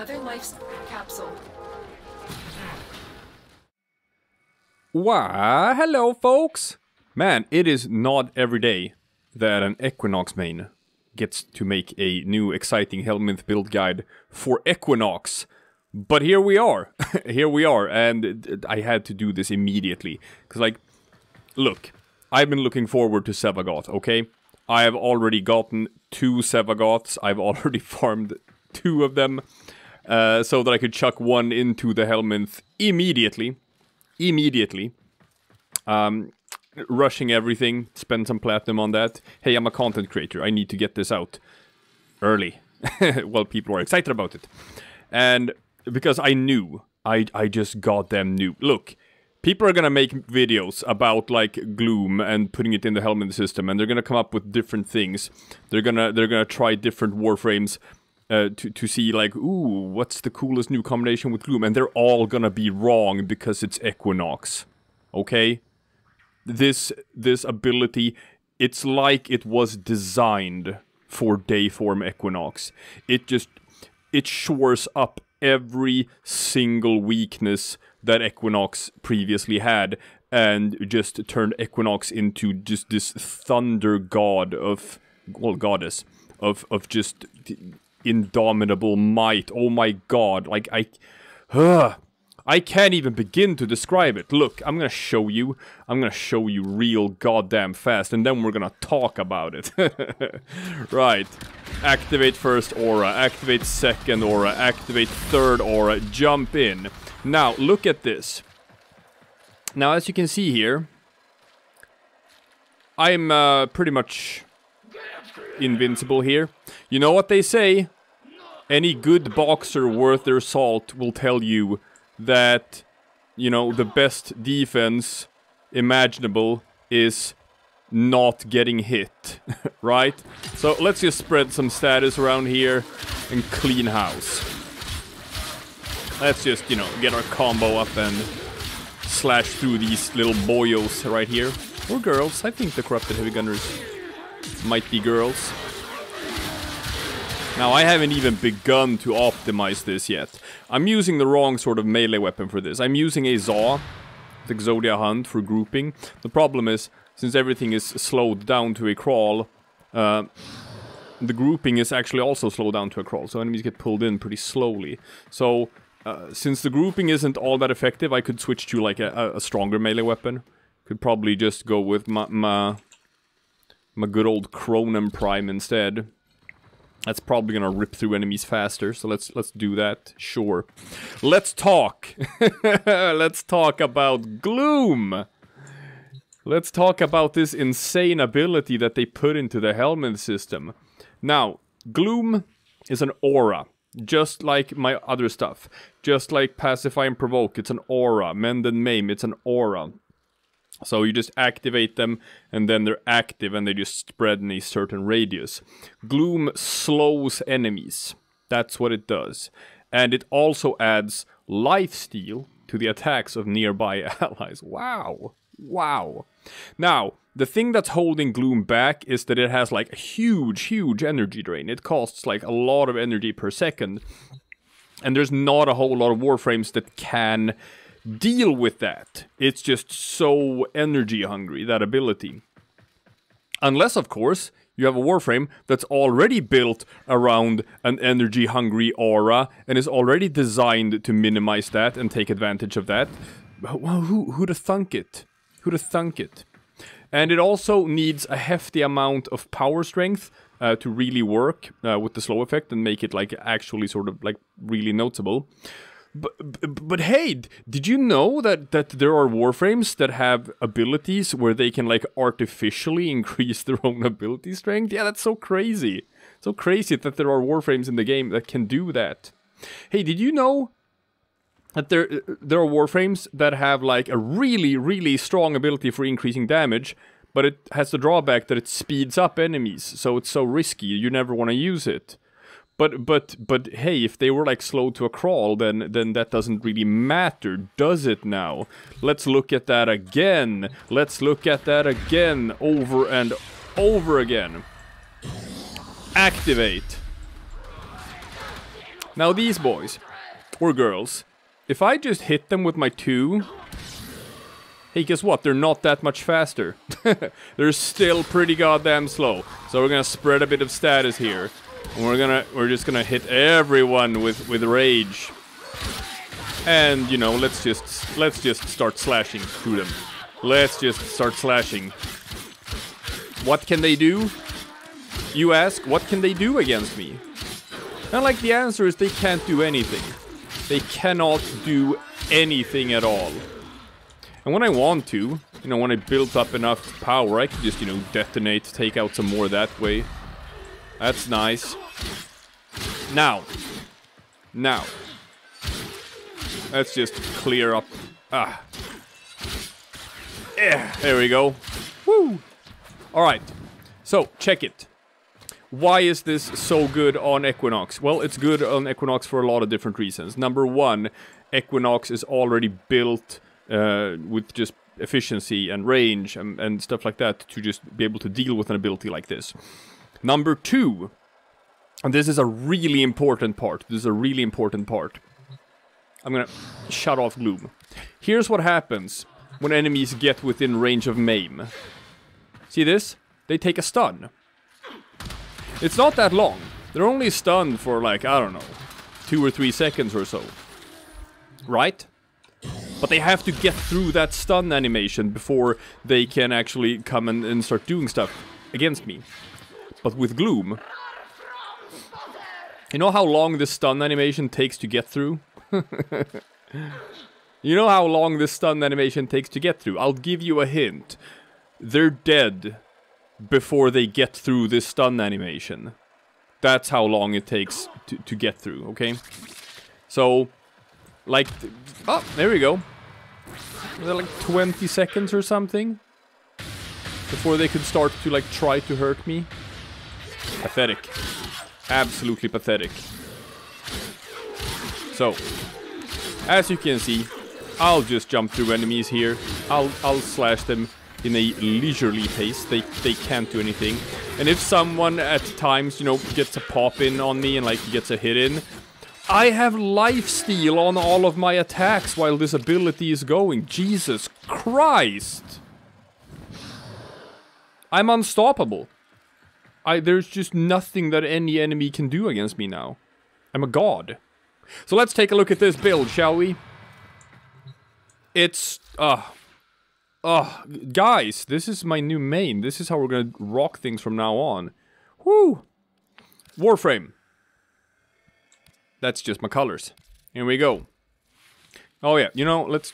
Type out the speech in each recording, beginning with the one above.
Another life capsule. Why, hello folks! Man, it is not every day that an Equinox main gets to make a new exciting Helminth build guide for Equinox. But here we are, here we are, and I had to do this immediately. Because like, look, I've been looking forward to Sevagoth, okay? I have already gotten 2 Sevagoths, I've already farmed 2 of them. So that I could chuck one into the Helminth immediately. Rushing everything, spend some platinum on that. Hey, I'm a content creator, I need to get this out early. While people are excited about it. And because I knew, I just goddamn knew. Look, people are gonna make videos about like Gloom and putting it in the Helminth system, and they're gonna come up with different things. They're gonna try different Warframes. To see like, ooh, what's the coolest new combination with Gloom? And they're all gonna be wrong because it's Equinox. Okay? This ability, it's like it was designed for Dayform Equinox. It shores up every single weakness that Equinox previously had and just turned Equinox into just this thunder god of, well, goddess of just indomitable might. Oh my god, like I can't even begin to describe it. Look, I'm gonna show you real goddamn fast, and then we're gonna talk about it. Right. Activate first aura, activate second aura, activate third aura, jump in. Now, look at this. Now, as you can see here, I'm pretty much invincible here. You know what they say? Any good boxer worth their salt will tell you that, you know, the best defense imaginable is not getting hit, right? So let's just spread some status around here and clean house. Let's just, you know, get our combo up and slash through these little boyos right here. Or girls, I think the corrupted heavy gunners might be girls. Now, I haven't even begun to optimize this yet. I'm using the wrong sort of melee weapon for this. I'm using a Zaw, the Exodia Hunt, for grouping. The problem is, since everything is slowed down to a crawl, the grouping is actually also slowed down to a crawl, so enemies get pulled in pretty slowly. So, since the grouping isn't all that effective, I could switch to like a stronger melee weapon. Could probably just go with my good old Chronon Prime instead. That's probably gonna rip through enemies faster, so let's do that. Sure. Let's talk. Let's talk about Gloom. Let's talk about this insane ability that they put into the Helminth system. Now, Gloom is an aura, just like my other stuff. Just like Pacify and Provoke, it's an aura. Mend and Maim, it's an aura. So you just activate them, and then they're active, and they just spread in a certain radius. Gloom slows enemies. That's what it does. And it also adds lifesteal to the attacks of nearby allies. Wow. Wow. Now, the thing that's holding Gloom back is that it has like a huge energy drain. It costs like a lot of energy per second. And there's not a whole lot of Warframes that can deal with that. It's just so energy hungry, that ability. Unless, of course, you have a Warframe that's already built around an energy hungry aura and is already designed to minimize that and take advantage of that. Well, who'd have thunk it? Who'd have thunk it? And it also needs a hefty amount of power strength to really work with the slow effect and make it like actually sort of like really noticeable. But hey, did you know that there are Warframes that have abilities where they can like artificially increase their own ability strength? Yeah, that's so crazy. So crazy that there are Warframes in the game that can do that. Hey, did you know that there are Warframes that have like a really strong ability for increasing damage, but it has the drawback that it speeds up enemies, so it's so risky, you never want to use it. But hey, if they were like slow to a crawl, then that doesn't really matter, does it now? Let's look at that again. Let's look at that again, over and over again. Activate. Now these boys, or girls, if I just hit them with my 2... Hey, guess what? They're not that much faster. They're still pretty goddamn slow. So we're gonna spread a bit of status here. And we're just gonna hit everyone with rage. And, you know, let's just start slashing through them. Let's just start slashing. What can they do? You ask, what can they do against me? And like the answer is they can't do anything. They cannot do anything at all. And when I want to, you know, when I built up enough power, I could just, you know, detonate, take out some more that way. That's nice. Now. Let's just clear up. There we go. Woo! Alright. So, check it. Why is this so good on Equinox? Well, it's good on Equinox for a lot of different reasons. Number one, Equinox is already built with just efficiency and range and stuff like that to just be able to deal with an ability like this. Number two, and this is a really important part. I'm gonna shut off Gloom. Here's what happens when enemies get within range of maim. See this? They take a stun. It's not that long. They're only stunned for like, I don't know, 2 or 3 seconds or so. Right? But they have to get through that stun animation before they can actually come and start doing stuff against me. But with Gloom, you know how long this stun animation takes to get through? You know how long this stun animation takes to get through? I'll give you a hint. They're dead before they get through this stun animation. That's how long it takes to get through, okay? So, like... oh, there we go. Was that like 20 seconds or something? Before they could start to, like, try to hurt me? Pathetic. Absolutely pathetic. So, as you can see, I'll just jump through enemies here. I'll slash them in a leisurely pace. They can't do anything. And if someone at times, you know, gets a pop in on me and like gets a hit in, I have lifesteal on all of my attacks while this ability is going. Jesus Christ! I'm unstoppable. There's just nothing that any enemy can do against me now. I'm a god. So let's take a look at this build, shall we? It's, guys, this is my new main. This is how we're gonna rock things from now on. Woo! Warframe. That's just my colors. Here we go. Oh yeah, you know, let's...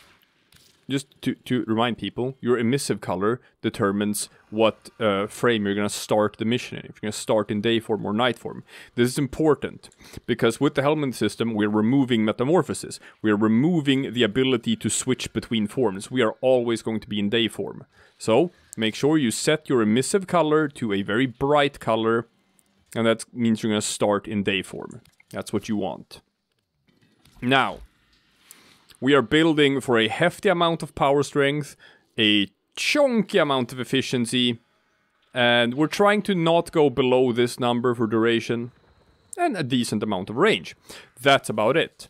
just to remind people, your emissive color determines what frame you're gonna start the mission in. If you're gonna start in day form or night form. This is important, because with the Helminth system, we're removing metamorphosis. We're removing the ability to switch between forms. We are always going to be in day form. So, make sure you set your emissive color to a very bright color, and that means you're gonna start in day form. That's what you want. Now, we are building for a hefty amount of power strength, a chunky amount of efficiency, and we're trying to not go below this number for duration, and a decent amount of range. That's about it.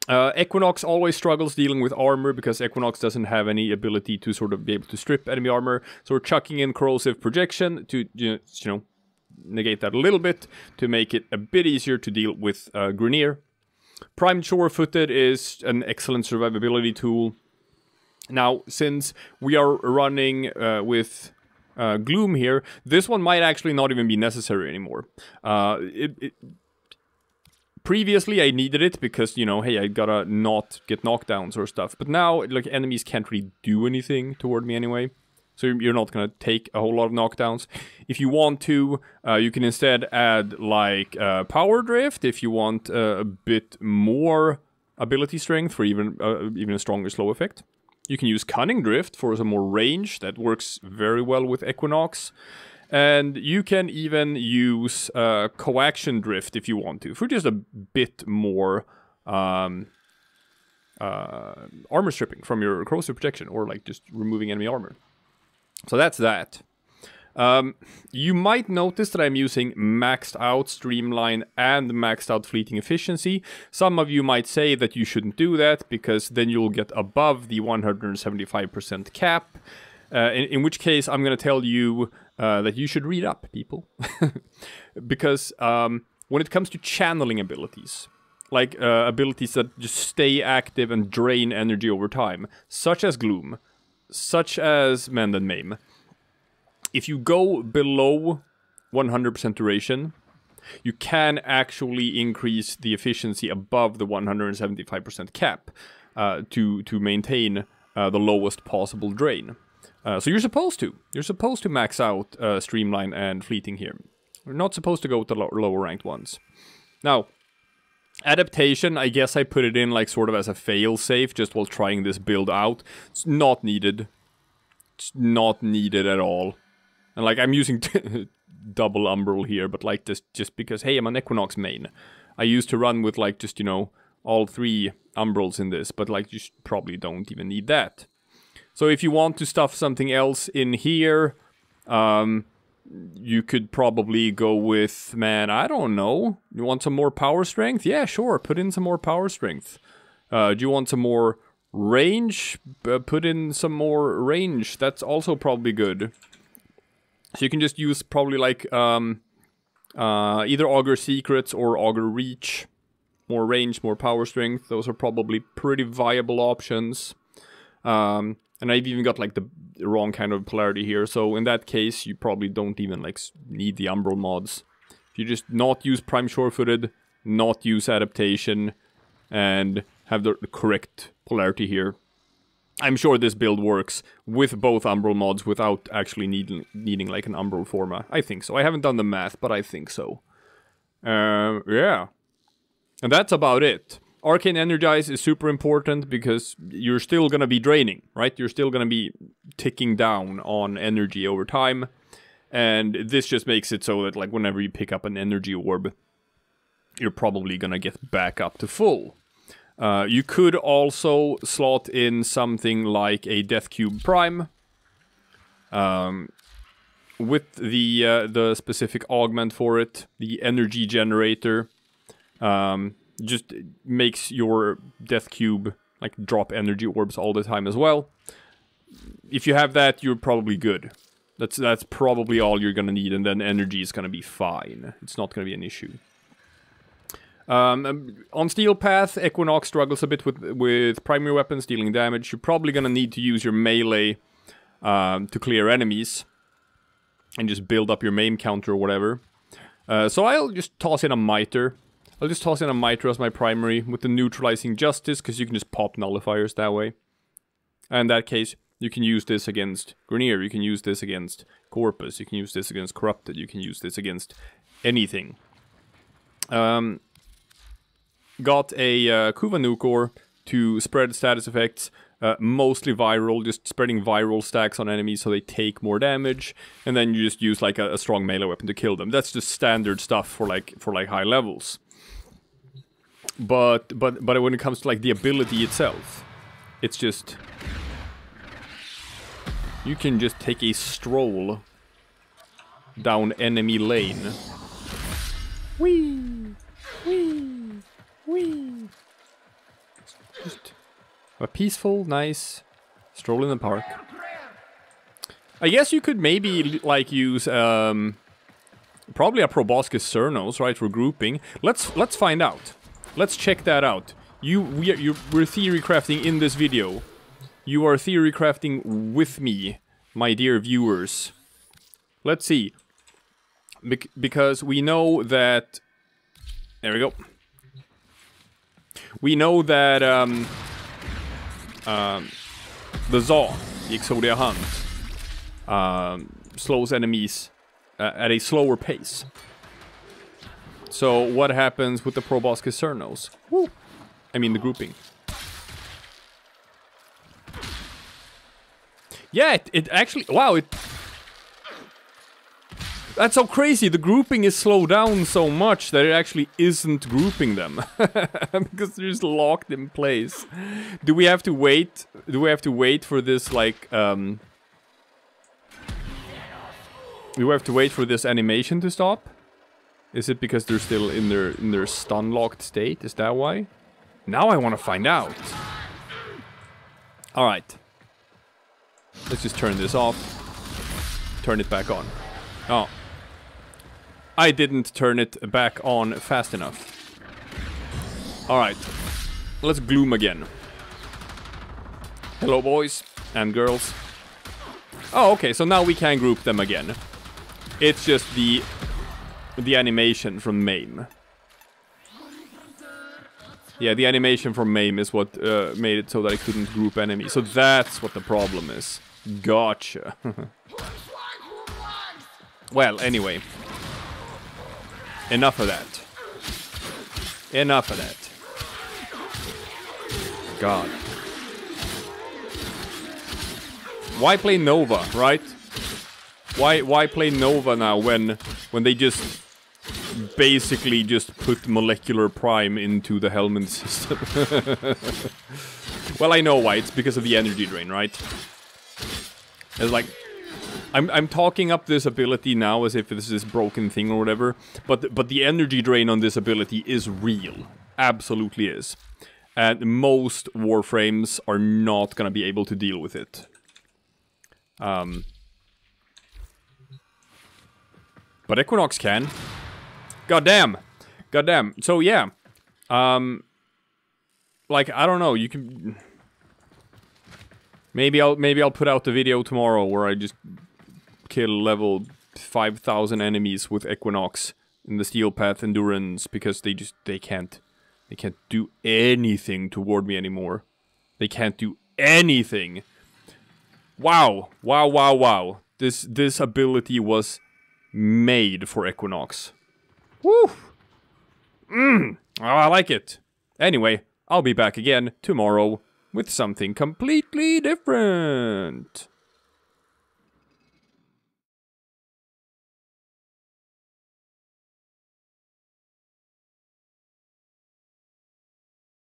Equinox always struggles dealing with armor, because Equinox doesn't have any ability to sort of be able to strip enemy armor, so we're chucking in corrosive projection to, you know, negate that a little bit, to make it a bit easier to deal with Grineer. Primed Sure-Footed is an excellent survivability tool. Now, since we are running with Gloom here, this one might actually not even be necessary anymore. Previously, I needed it because, you know, hey, I gotta not get knockdowns or stuff. But now, like, enemies can't really do anything toward me anyway. So you're not gonna take a whole lot of knockdowns. If you want to, you can instead add, like, Power Drift if you want a bit more ability strength for even a stronger slow effect. You can use Cunning Drift for some more range. That works very well with Equinox. And you can even use Coaction Drift if you want to, for just a bit more armor stripping from your corrosive protection, or like just removing enemy armor. So that's that. You might notice that I'm using maxed out streamline and maxed out fleeting efficiency. Some of you might say that you shouldn't do that because then you'll get above the 175% cap. In which case, I'm going to tell you that you should read up, people. Because when it comes to channeling abilities, like abilities that just stay active and drain energy over time, such as Gloom, such as Mend and Maim, if you go below 100% duration, you can actually increase the efficiency above the 175% cap to maintain the lowest possible drain. So you're supposed to. You're supposed to max out streamline and fleeting here. You're not supposed to go with the lower ranked ones. Now, adaptation, I guess I put it in like sort of as a fail-safe just while trying this build out. It's not needed. It's not needed at all. And like I'm using double umbral here, but like this just because, hey, I'm an Equinox main. I used to run with like just, you know, all 3 umbrals in this, but like you probably don't even need that. So if you want to stuff something else in here, you could probably go with, man, I don't know. You want some more power strength? Yeah, sure, put in some more power strength. Do you want some more range? Put in some more range. That's also probably good. So you can just use probably like either Augur Secrets or Augur Reach. More range, more power strength. Those are probably pretty viable options. And I've even got like the wrong kind of polarity here. So in that case, you probably don't even like need the umbral mods. If you just not use Prime Sure-Footed, not use adaptation, and have the correct polarity here, I'm sure this build works with both umbral mods without actually needing like an umbral forma. I think so. I haven't done the math, but I think so. Yeah. And that's about it. Arcane Energize is super important because you're still gonna be draining, right? You're still gonna be ticking down on energy over time. And this just makes it so that like whenever you pick up an energy orb, you're probably gonna get back up to full. You could also slot in something like a Death Cube Prime with the specific augment for it, the energy generator. Just makes your Death Cube like drop energy orbs all the time as well. If you have that, you're probably good. That's probably all you're gonna need, and then energy is gonna be fine. It's not gonna be an issue. On Steel Path, Equinox struggles a bit with primary weapons dealing damage. You're probably gonna need to use your melee to clear enemies and just build up your main counter or whatever. So I'll just toss in a Mitre. I'll just toss in a Mitre as my primary with the neutralizing justice, because you can just pop nullifiers that way. And in that case, you can use this against Grineer, you can use this against Corpus, you can use this against Corrupted, you can use this against anything. Got a Kuvanukor to spread status effects, mostly viral, just spreading viral stacks on enemies so they take more damage, and then you just use like a strong melee weapon to kill them. That's just standard stuff for like high levels. But when it comes to like the ability itself, it's just you can just take a stroll down enemy lane. Whee! Whee! Whee! Just a peaceful, nice stroll in the park. I guess you could maybe like use probably a Proboscis Cernos, right, for grouping. Let's find out. Let's check that out. We're theory crafting in this video. You are theory crafting with me, my dear viewers. Let's see. Because we know that... There we go. We know that the Zaw, the Exodia Hunt, slows enemies at a slower pace. So what happens with the Proboscis Cernos? Woo! I mean the grouping. Yeah, it actually... Wow, that's so crazy. The grouping is slowed down so much that it actually isn't grouping them. Because they're just locked in place. Do we have to wait? Do we have to wait for this, like, We have to wait for this animation to stop? Is it because they're still in their stun-locked state? Is that why? Now I want to find out. Alright. Let's just turn this off. Turn it back on. Oh. I didn't turn it back on fast enough. Alright. Let's Gloom again. Hello, boys and girls. Oh, okay, so now we can group them again. It's just the animation from MAME. Yeah, the animation from MAME is what made it so that I couldn't group enemies. So that's what the problem is. Gotcha. Well, anyway. Enough of that. Enough of that. God. Why play Nova, right? Why play Nova now when they just basically just put Molecular Prime into the Helminth system? Well, I know why. It's because of the energy drain, right? It's like I'm talking up this ability now as if this is this broken thing or whatever, but the energy drain on this ability is real. Absolutely is. And most Warframes are not gonna be able to deal with it. But Equinox can. Goddamn. Goddamn. So yeah. Like, I don't know, you can... Maybe I'll put out the video tomorrow where I just kill level 5,000 enemies with Equinox in the Steel Path Endurance because they can't do anything toward me anymore. They can't do anything. Wow. Wow, wow, wow. This ability was made for Equinox. Woo! Oh, I like it. Anyway, I'll be back again tomorrow with something completely different.